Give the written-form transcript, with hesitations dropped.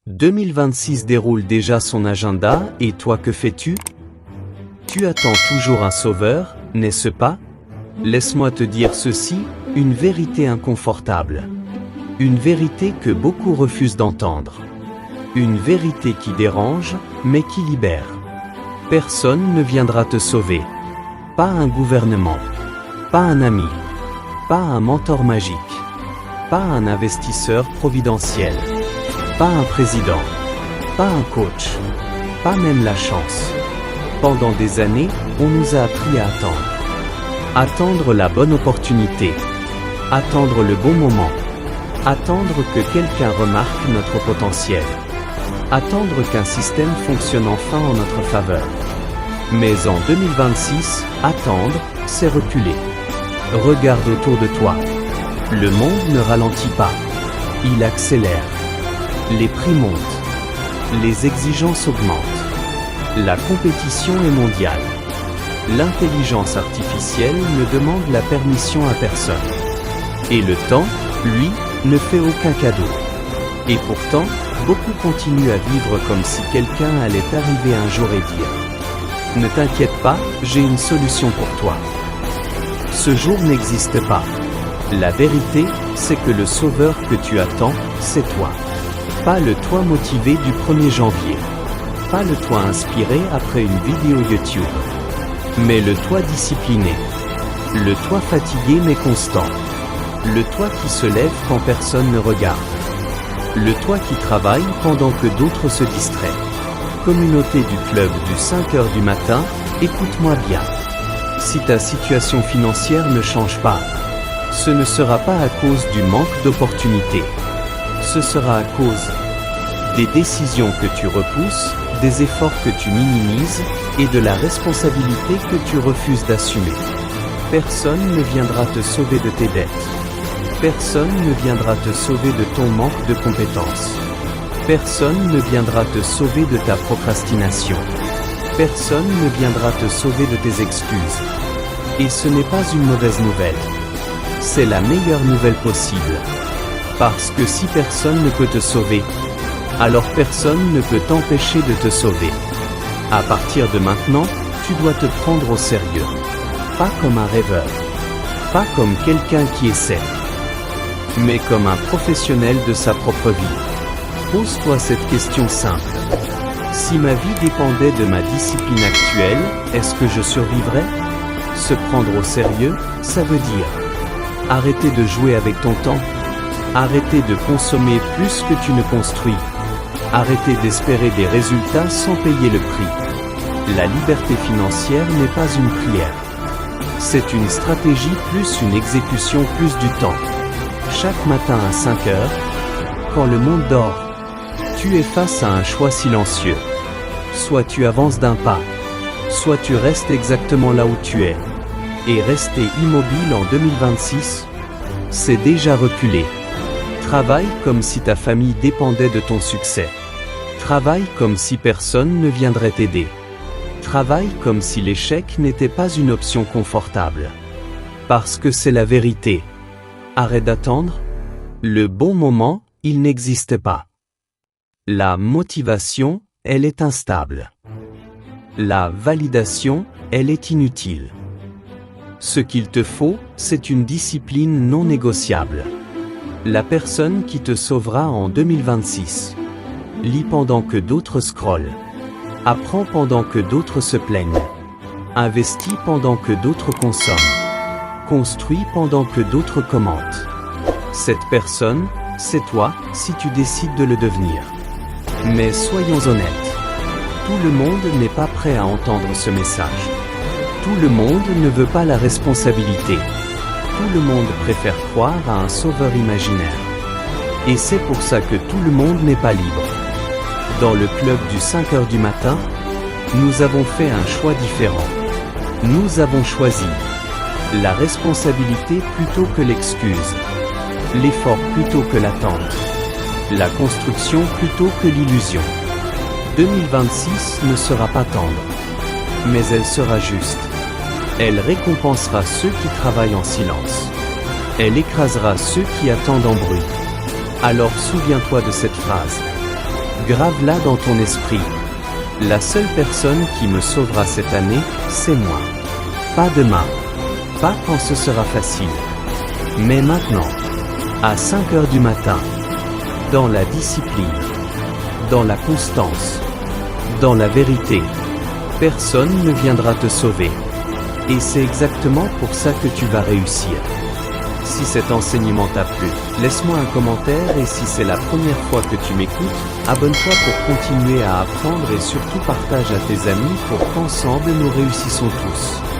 2026 déroule déjà son agenda et toi que fais-tu? Tu attends toujours un sauveur, n'est-ce pas? Laisse-moi te dire ceci, une vérité inconfortable. Une vérité que beaucoup refusent d'entendre. Une vérité qui dérange, mais qui libère. Personne ne viendra te sauver. Pas un gouvernement. Pas un ami. Pas un mentor magique. Pas un investisseur providentiel. Pas un président. Pas un coach. Pas même la chance. Pendant des années, on nous a appris à attendre. Attendre la bonne opportunité. Attendre le bon moment. Attendre que quelqu'un remarque notre potentiel. Attendre qu'un système fonctionne enfin en notre faveur. Mais en 2026, attendre, c'est reculer. Regarde autour de toi. Le monde ne ralentit pas. Il accélère. Les prix montent. Les exigences augmentent. La compétition est mondiale. L'intelligence artificielle ne demande la permission à personne. Et le temps, lui, ne fait aucun cadeau. Et pourtant, beaucoup continuent à vivre comme si quelqu'un allait arriver un jour et dire « Ne t'inquiète pas, j'ai une solution pour toi ». Ce jour n'existe pas. La vérité, c'est que le sauveur que tu attends, c'est toi. Pas le toi motivé du 1er janvier. Pas le toi inspiré après une vidéo YouTube. Mais le toi discipliné. Le toi fatigué mais constant. Le toi qui se lève quand personne ne regarde. Le toi qui travaille pendant que d'autres se distraient. Communauté du club du 5h du matin, écoute-moi bien. Si ta situation financière ne change pas, ce ne sera pas à cause du manque d'opportunités. Ce sera à cause des décisions que tu repousses, des efforts que tu minimises et de la responsabilité que tu refuses d'assumer. Personne ne viendra te sauver de tes dettes. Personne ne viendra te sauver de ton manque de compétences. Personne ne viendra te sauver de ta procrastination. Personne ne viendra te sauver de tes excuses. Et ce n'est pas une mauvaise nouvelle. C'est la meilleure nouvelle possible. Parce que si personne ne peut te sauver, alors personne ne peut t'empêcher de te sauver. À partir de maintenant, tu dois te prendre au sérieux. Pas comme un rêveur. Pas comme quelqu'un qui essaie. Mais comme un professionnel de sa propre vie. Pose-toi cette question simple. Si ma vie dépendait de ma discipline actuelle, est-ce que je survivrais? Se prendre au sérieux, ça veut dire arrêter de jouer avec ton temps. Arrêter de consommer plus que tu ne construis. Arrêter d'espérer des résultats sans payer le prix. La liberté financière n'est pas une prière. C'est une stratégie plus une exécution plus du temps. Chaque matin à 5 heures, quand le monde dort, tu es face à un choix silencieux. Soit tu avances d'un pas, soit tu restes exactement là où tu es. Et rester immobile en 2026, c'est déjà reculer. Travaille comme si ta famille dépendait de ton succès. Travaille comme si personne ne viendrait t'aider. Travaille comme si l'échec n'était pas une option confortable. Parce que c'est la vérité. Arrête d'attendre. Le bon moment, il n'existe pas. La motivation, elle est instable. La validation, elle est inutile. Ce qu'il te faut, c'est une discipline non négociable. La personne qui te sauvera en 2026. Lis pendant que d'autres scrollent. Apprends pendant que d'autres se plaignent. Investis pendant que d'autres consomment. Construis pendant que d'autres commentent. Cette personne, c'est toi, si tu décides de le devenir. Mais soyons honnêtes. Tout le monde n'est pas prêt à entendre ce message. Tout le monde ne veut pas la responsabilité. Tout le monde préfère croire à un sauveur imaginaire. Et c'est pour ça que tout le monde n'est pas libre. Dans le club du 5h du matin, nous avons fait un choix différent. Nous avons choisi la responsabilité plutôt que l'excuse, l'effort plutôt que l'attente, la construction plutôt que l'illusion. 2026 ne sera pas tendre, mais elle sera juste. Elle récompensera ceux qui travaillent en silence. Elle écrasera ceux qui attendent en bruit. Alors souviens-toi de cette phrase. Grave-la dans ton esprit. La seule personne qui me sauvera cette année, c'est moi. Pas demain. Pas quand ce sera facile. Mais maintenant. À 5 heures du matin. Dans la discipline. Dans la constance. Dans la vérité. Personne ne viendra te sauver. Et c'est exactement pour ça que tu vas réussir. Si cet enseignement t'a plu, laisse-moi un commentaire et si c'est la première fois que tu m'écoutes, abonne-toi pour continuer à apprendre et surtout partage à tes amis pour qu'ensemble nous réussissons tous.